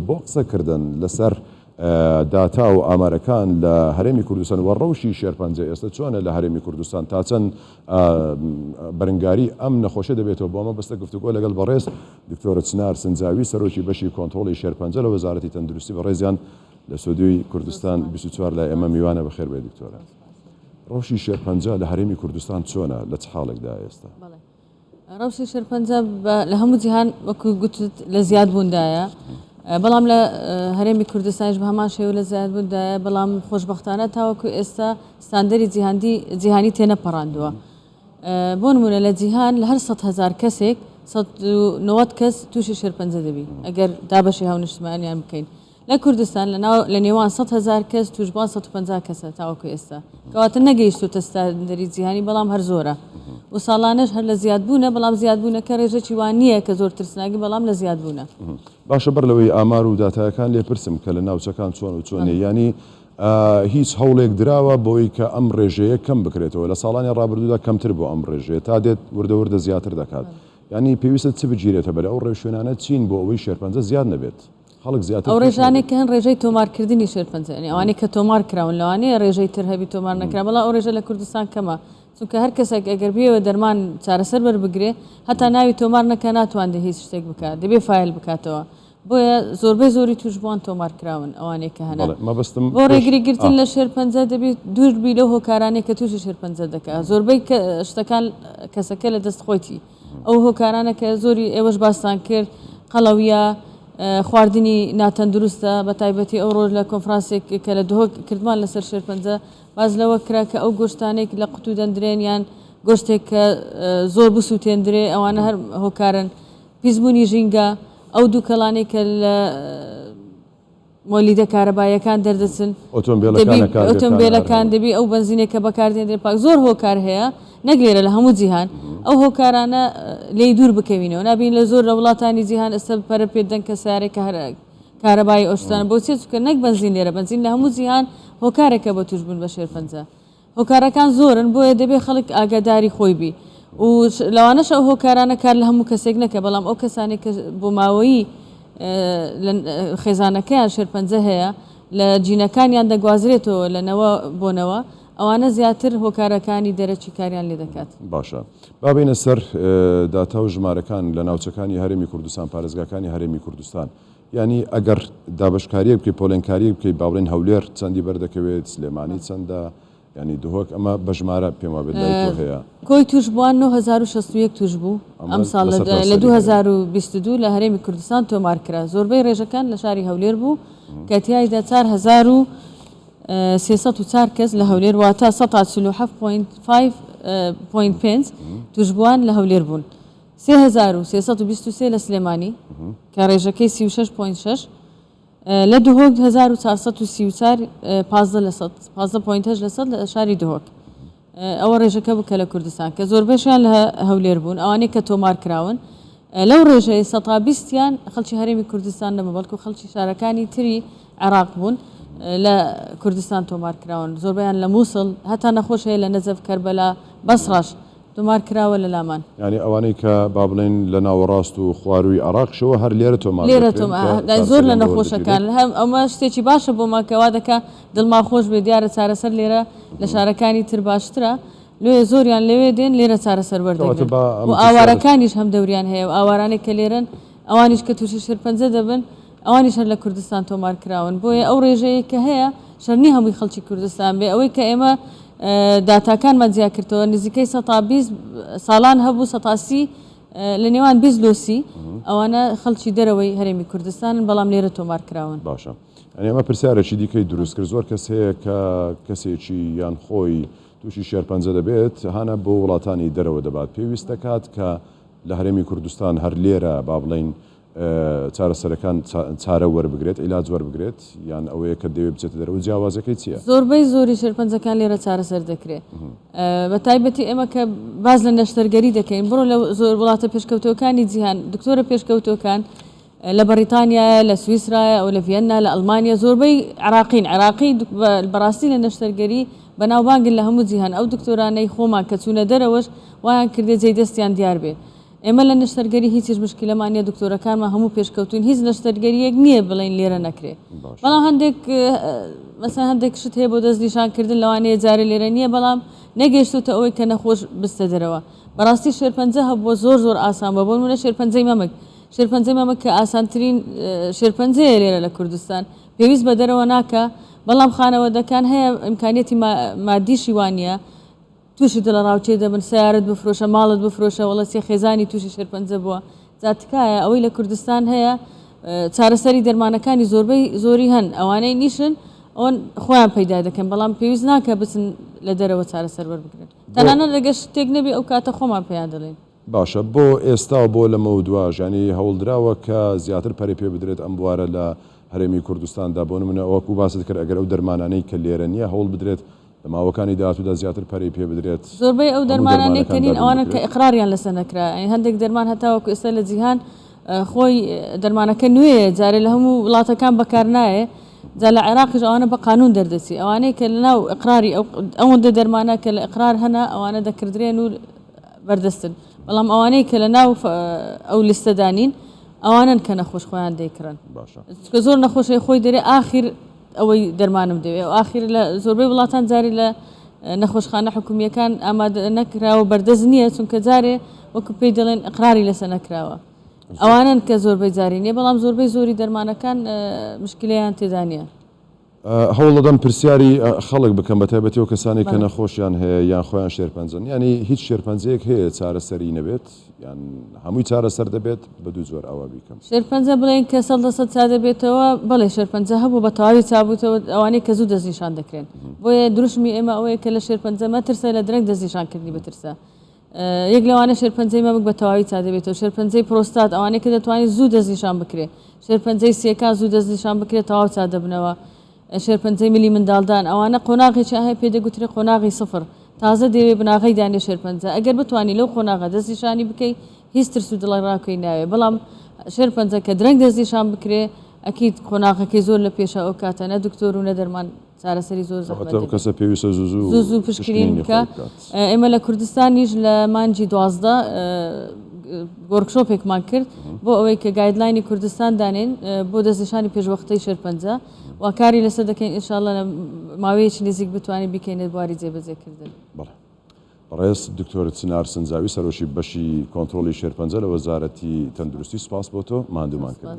بۆ قسەکردن لەسەر داتا و ئامارەکان لە هەرێمی کوردستان و ڕەوشی شێرپەنجە ئێستا چۆنە لە هەرێمی کوردستان تا چەند بەرەنگاری ئەم نەخۆشە دەبێتەوە بۆ ئەمە بەستە گفتوگۆ لەگەڵ بەڕێز دکتۆرە چنار سنجاوی سەرۆکی بەشی کۆنتڕۆڵی شێرپەنجە لە وەزارەتی تەندروستی بەڕێزیان لە سودوی کوردستان 24 لای ئێمە میوانە بەخێر بێ دکتۆرە. ڕەوشی شێرپەنجە لە هەرێمی کوردستان چۆنە لە چ حاڵێکدا ئێستا؟ ڕەوشی شێرپەنجە لە هەموو جیهان وەکو گوتت لە زیادبووندایە، بەڵام لە هەرێمی کوردستانیش بە هەمان شێوە لە زیادبووندایە، بەڵام خۆشبەختانە تاوەکو ئێستا ستاندەری جیهانی تێنەپەڕاندووە. بۆ نمونە لە جیهان لە هەر 100,000 کەسێک 190 کەس تووشی شێرپەنجە دەبی ئەگەر دابەشی هاونیشتمانیان بکەین. لە کوردستان لە نێوان 100,000 کەس توشبووان 150 کەسە تاوەکو ئێستا، کەواتە نەگەیشتوتە ستاندەری جیهانی، بەڵام هەر زۆرە و ساڵانەش هەر لە زیادبوونە، بەڵام زیادبوونەکە ڕێژەی وان نییە کە زۆر ترسناگی، بەڵام لە زیادبوونە. باشە بەر لەوەی ئامار و داتایەکان لێ پرسم کە لە ناوچەکان چۆن و چۆنێ، ینی هیچ هەوڵێک دراوە بۆی کە ئەم ڕێژەیە کەم بکرێتەوە؟ لە ساڵانی ڕابردوودا کەمتر بۆ ئەم ڕێژەیە تا دێت وردە زیاتر دەکات، ینی پێویستە چ بگیرێتە بەرە ئەو ڕێژوێنانە چین بۆ ئەوەی شێرپەنجە زیاد نەبێت؟ خەڵک زیاتر ئەو ڕێژانێک کە هەن ڕێژەی تۆمارکردنی شێرپەنجە، ئەوانەی کە تۆمار کراون لەوانەیە ڕێژەی تر هەبی تۆمار نەکرا، بەڵام ئەو ڕێژە لە کوردستان کەمە، چونکە هەر کەسێک ئەگەر بێەوە دەرمان چارەسەر بەربگرێ هەتا ناوی تۆمار نەکە ناتوانێت هیچ شتێک بکات، دەبێ فایل بکاتەوە، بۆیە زۆربەی زۆری توشبووان تۆمار کراون ئەوانەیە کە هەنا. بۆ ڕێگریگرتن لە شێرپەنجە دەبێت دووربی لەو هۆکارانێک کە تووشی شێرپەنجە دەکات. زۆربەی شتەکان کەسەکە لە دەست خۆیتی ئەو هۆکارانە کە زۆری ئێوەش باستان کرد، قەڵەویە، خواردنی ناتەندروستە، بە تایبەتی ئەو ڕۆژ لە کۆنفرانسێک کە لە دهۆ کردمان لەسەر شێرپەنجە باز لەوە کرا کە ئەو گۆشتانێک لە قوتو دەندرێن یان گۆشتێک کە زۆر بسووتێندرێ ئەوانە هەر هۆکارن. پیسبوونی ژینگە، ئەو دوو کەڵانێک کە لە مۆلیدە کارەبایەکان دەردەچن، ئۆتۆمبیلەکان دەبی ئەو بنزینێک کە بەکاردێنرێ پاک، زۆر هۆکار هەیە نەگلێرە لە هەموو جیهان، ئەو هۆکارانە لێی دوور بکەوینەوە. نابین لە زۆر لە وڵاتانی جیهان ئێستا پەرە پێدەن کە سیارێک کارەبای ئۆشتان بۆ چێت کە نەک بنزین لێرە، بنزین لە هەموو جیهان هۆکارێکە بە توشبوون بە شێرپەنجە. هۆکارەکان زۆرن، بۆیە دەبێ خەڵک ئاگاداری خۆی بی و لەوانەش ئەو هۆکارانە کار لە هەموو کەسێک نەکە، بەڵام ئەو کەسانێک کە بۆ ماوەیی خێزانەکەیان شێرپەنجە هەیە لە جینەکانیان دەگوازرێتەوە لەنەوە بۆنەوە، ئەوانە زیاتر هۆکارەکانی دەرەچی کاریان لێ دەکات. باشە بابینە سەر داتا و ژمارەکان لە ناوچەکانی هەرێمی کوردستان، پارێزگاکانی هەرێمی کوردستان، ینی ئەگەر دابشکاریە بکەی پۆلێنکاری بکەی باڵێن هەولێر چەندی بەردەکەوێت، سلێمانی چەندە، ینی دهۆک ئەمە بە ژمارە پێم وابێت هەیە. کۆی توشبووان 9061 توش بوو ئەم ساڵ لە 2022 لە هەرێمی کوردستان تۆمار کرا. زۆربەی ڕێژەکان لە شاری هەولێر بوو کە تیایدا 4304 کەس لە هەولێر واتە 147.5 توشبووان لە هەولێر بوون، 3323 لە سلێمانی کە ڕێژەکەی 36.6، لە دهۆک 1434 15.8 لە شاری دهۆک. ئەوە ڕێژەکە بکە لە کوردستان کە زۆربەیشیان لە هەولێر بوون، ئەوانەی کە تۆمار کراون. لەو ڕێژەی 120یان خەڵکی هەرێمی کوردستان نەبوو، بەڵکو خەڵکی شارەکانی تری عێراق بوون لە کوردستان تۆمار کراون. زۆربیان لە مووسڵ، هەتا نەخۆش هەیە لە نەجەف، کەربەلا، بەسڕاش تۆمار کراوە لە لامان. ینی ئەوانەی کە با بڵێن لە ناوەڕاست و خواروی عێراقشەوە هەر لێرە تۆمار زۆر لە نەخۆشەکان ئەمە شتێکی باشە بۆ ماکەوا دەکا دڵما خۆش بێ، دیارە چارەسەر لێرە لە شارەکانی تر باشترە، لێ زۆریان لەوێ دێن لێرە چارەسەر وەردەگرن و ئاوارەکانیش هەم دەوریان هەیە و ئاوارانێک کە لێرن ئەوانیش کە تووشی شێرپەنجە دەبن ئەوانیش هەر لە کوردستان تۆمار کراون. بۆیە ئەو ڕێژەیە کە هەیە شەرنی هەمووی خەڵکی کوردستان بێ، ئەوەی کە ئێمە داتاکانمان جیا کردەوە نزیکەی 120 ساڵان هەبوو، 130 لە نێوان 20 لۆسی ئەوانە خەڵکی دەرەوەی هەرێمی کوردستانن، بەڵام لێرە تۆمار کراون. باشە ئەمە پرسیارێکی دیکەی دروست کرد. زۆر کەس هەیە کە کەسێکی یان خۆی تووشی شێرپەنجە دەبێت هەنە بۆ وڵاتانی دەرەوە دەبات، پێویست دەکات کە لە هەرێمی کوردستان هەر لێرە با بڵێن چارەسەرەکان چارە وەربگرێت، عیلاج وەربگرێت، یان ئەوەیە کە دەوێت بچێتە دەرەوە جیاوازەکەی چییە؟ زۆربەی زۆری شێرپەنجەکان لێرە چارەسەر دەکرێت. بە تایبەتی ئێمە کە باز لە نەشتەرگەری دەکەین، بڕۆ لە زۆر وڵاتە پێشکەوتەوەکانی جیهان، دکتۆرە پێشکەوتەوەکان لە بەریتانیا، لە سویسرا، ئەو لە ڤێننا، لە ئەڵمانیا زۆربەی عراقی بەڕاستی لە نەشتەرگەری بەناوبانگن لە هەموو جیهان. ئەو دکتۆرانەی خۆمان کە چوونە دەرەوەش وایان کردێ جێی دەستیان دیار بێ. ئێمە لە نەشتەرگەری هیچیش مشکلەمانە دکتۆرەکانمان هەموو پێشکەوتون هیچ نەشتەرگەریەک نییە بڵین لێرە نەکرێ بەڵام هەندێک مەسەن هەندێک شت هەیە بۆ دەست نیشانکردن لەوانەیە جارە لێرە نییە بەڵام نەگەیشتوتە ئەوەی کە نەخۆش بستە دەرەوە بەڕاستی شێرپەنجە هەبووە زۆر ئاسان بە بۆن منە شێرپەنجەی مەمک شێرپەنجەی مەمک کە ئاسانترین شێرپەنجەیە لێرە لە کوردستان پێویست بە دەرەوە ناکە بەڵام خانەوەدەکان هەیە ئیمکانیەتی مادیشی وانە تووشی دڵە ڕاوچێ دەبن سیارت بفرۆشە ماڵت بفرۆشە وڵەتی خێزانی تووشی شێرپەنجە بووە جاتکایە ئەوەی لە کوردستان هەیە چارەسەری دەرمانەکانی زۆری هەن ئەوانەی نیشن ئەوەن خۆیان پەیدا دەکەن بەڵام پێویست ناکە بچن لە دەرەوە چارەسەر وەربگرن تەنانەت لەگەر شتێک نەبێ ئەو کاتە خۆمان پێیان دەڵێن باشە بۆ ئێستا و بۆ لەمە دوواژ ینی هەوڵدراوە کە زیاتر پەری پێ بدرێت ئەم بوارە لە هەرێمی کوردستاندا بۆ نمونە ئەوەکو باست کرد ئەگەر ئەو دەرمانانەی کە لێرە نییە هەوڵ بدرێت لە ماوەکانی داهاتوودا زیاتر پەری پێ بدرێت زۆربەی ئەو دەرمانانەی کەنین ئەوانە کە ئقراریان لەسەر نەکرا هەندێک دەرمان هەتاوەکو ئێستا لە جیهان خۆی دەرمانەکە نوێ جارێ لە هەموو وڵاتەکان بەکار نایە جا لە عێراقیش ئەوانە بە قانون دەردەچی ئەوانەی کە لەناو ئقراری ئەوەندە دەرمانە کە لە ئقرار هەنا ئەوانە دەکردرێن و بەردەستن بەڵام ئەوانەی کە لە ناو ئەو لیستەدانین ئەوانن کە نەخۆش خۆیان دەیکڕن کە زۆر نەخۆشی خۆی دەرێ ئاخیر ئەوەی دەرمانم دەوێت و ئاخیر لە زۆربەی وڵاتان جاری لە نەخۆشخانە حکومیەکان ئامادە نەکراوە بەردەست نییە چونکە جارێ وەکو پێی دەڵێن ئقراری لەسەر نەکراوە ئەوانن کە زۆربەی جاری نییە بەڵام زۆربەی زۆری دەرمانەکان مشکلیان تێدا نیە هەوڵ دەدەم پرسیاری خەڵک بکەم بە تایبەتی و کەسانی کە نەخۆشیان هەیە یان خۆیان شێرپەنجن ینی هیچ شێرپەنجەیەک هەیە چارەسەری نەبێت یان هەمووی چارەسەر دەبێت بە دوو زۆر ئەوە بیکەم شێرپەنجە بڵێن کە 100% چا دەبێتەوە بەڵێ شێرپەنجە هەبوو بە تەواوی چابووتەوە ئەوانەی کە زوو دەستنیشان دەکرێن بۆیە دروشمی ئێمە ئەوەیە کە لە شێرپەنجە مەترسە لە درەنگ دەستنیشانکردنی بترسە یەک لەوانە شێرپەنجەی مەمک بە تەواوی چا دەبێتەوە شێرپەنجەی پرۆستات ئەوانەیە کە دەتوانێت زوو دەستنیشان بکرێت شێرپەنجەی سێکان زوو دەستنیشان بکرێت تەواو چا دەبنەوە شێرپەنجەی ملی منداڵدان ئەوانە قۆناغێکی هەیە پێدەگوترێ قۆناغی سفر تازە دەوێ بناغی دانێ شێرپەنجە ئەگەر بتوانانی لەو قۆناغە دەستنیشانی بکەی هیچ ترس و دڵڕاکەی ناوێ بەڵام شێرپەنجە کە درەنگ دەستنیشان بکرێ ئەکید قۆناغەکەی زۆر لە پێشە ئەو کاتە نە دکتۆر و نە دەرمان چارەسەری زۆر کەسە پێویستە زوو پشکنین بکە ئێمە لە کوردستانیش لە مانجی 12 وەرکشۆپێکمان کرد بۆ ئەوەی کە گایدلاینی کوردستان دانێن بۆ دەستنیشانی پێشوەختەی شێرپەنجە و کاری لەسەر دەکەین ئینشاءالله لە ماوەیەکی نزیک بتوانین بکەینێت بواری جێبەجێکردن ڕێز دکتۆر چنار سنجاوی سەرۆشی بەشی کۆنتترۆلی شێرپەنجە لە وەزارەتی تەندروستی سپاس بۆ تۆ ماندوومان کرد.